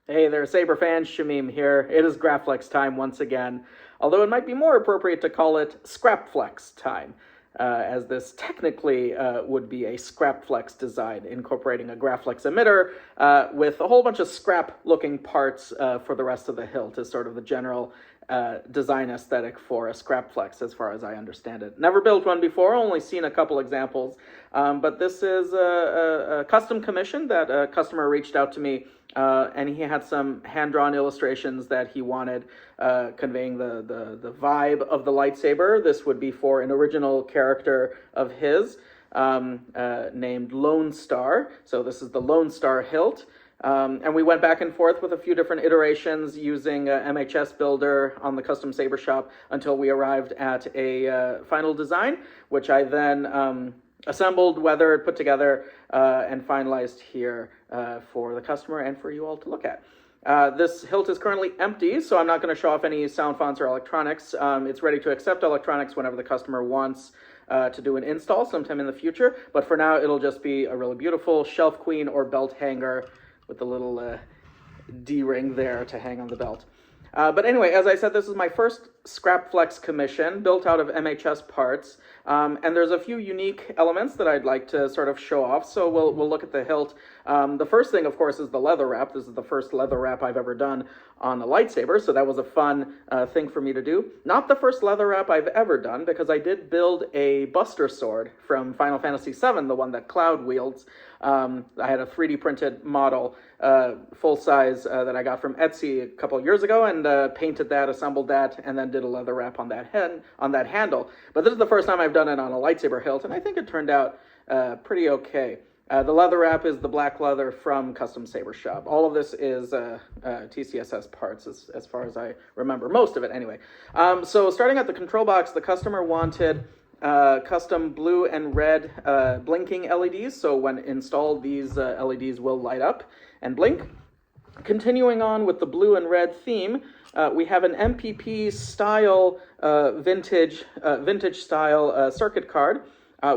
Hey there, Saber fans, Shamim here. It is Scrapflex time once again, although it might be more appropriate to call it Scrapflex time, as this technically would be a Scrapflex design, incorporating a Grapflex emitter with a whole bunch of scrap-looking parts for the rest of the hilt, is sort of the general design aesthetic for a Scrapflex, as far as I understand it. Never built one before, only seen a couple examples, but this is a custom commission that a customer reached out to me, and he had some hand-drawn illustrations that he wanted, conveying the vibe of the lightsaber. This would be for an original character of his, named Lonestar. So this is the Lonestar hilt. And we went back and forth with a few different iterations using MHS Builder on the Custom Saber Shop until we arrived at a final design, which I then assembled, weathered, put together, and finalized here for the customer and for you all to look at. This hilt is currently empty, so I'm not going to show off any sound fonts or electronics. It's ready to accept electronics whenever the customer wants to do an install sometime in the future, but for now it'll just be a really beautiful shelf queen or belt hanger with the little D-ring there to hang on the belt. But anyway, as I said, this is my first Scrapflex commission built out of MHS parts, and there's a few unique elements that I'd like to sort of show off, so we'll look at the hilt. The first thing, of course, is the leather wrap. This is the first leather wrap I've ever done on a lightsaber, so that was a fun thing for me to do. Not the first leather wrap I've ever done, because I did build a Buster sword from Final Fantasy VII, the one that Cloud wields. I had a 3D printed model, full size, that I got from Etsy a couple of years ago, and painted that, assembled that, and then did a leather wrap on that handle. But this is the first time I've done it on a lightsaber hilt, and I think it turned out pretty okay. The leather wrap is the black leather from Custom Saber Shop. All of this is TCSS parts, as far as I remember. Most of it, anyway. So starting at the control box, the customer wanted custom blue and red blinking LEDs. So when installed, these LEDs will light up and blink. Continuing on with the blue and red theme, we have an MPP style vintage style circuit card,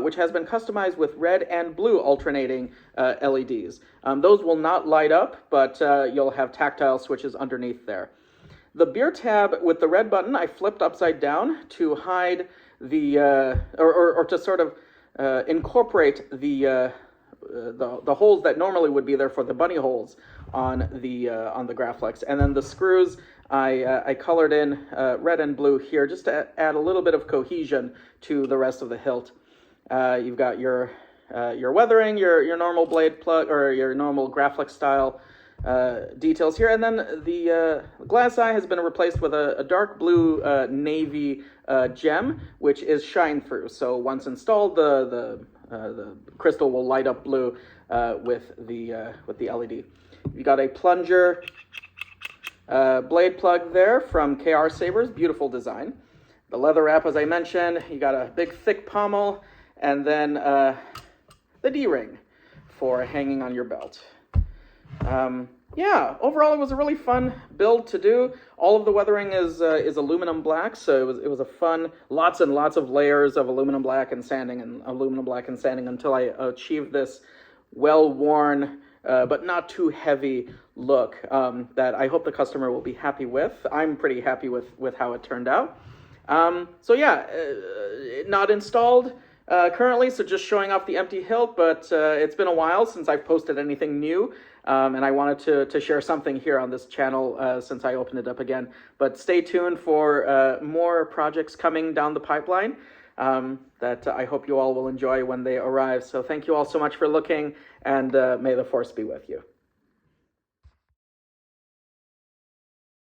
which has been customized with red and blue alternating LEDs. Those will not light up, but you'll have tactile switches underneath there. The beer tab with the red button I flipped upside down to hide the, or to sort of incorporate the holes that normally would be there for the bunny holes on the Grapflex. And then the screws I colored in red and blue here just to add a little bit of cohesion to the rest of the hilt. You've got your weathering, your normal blade plug, or your normal Grapflex style details here, and then the glass eye has been replaced with a dark blue navy gem, which is shine through. So once installed, the crystal will light up blue with the LED. You got a plunger blade plug there from KR Sabers, beautiful design. The leather wrap, as I mentioned, you got a big thick pommel, and then the D-ring for hanging on your belt. Yeah, overall it was a really fun build to do. All of the weathering is aluminum black, so it was a fun, lots and lots of layers of aluminum black and sanding until I achieved this well-worn but not too heavy look that I hope the customer will be happy with. I'm pretty happy with how it turned out. So yeah, not installed currently, so just showing off the empty hilt, but it's been a while since I've posted anything new, and I wanted to share something here on this channel since I opened it up again. But stay tuned for more projects coming down the pipeline that I hope you all will enjoy when they arrive. So thank you all so much for looking, and may the Force be with you.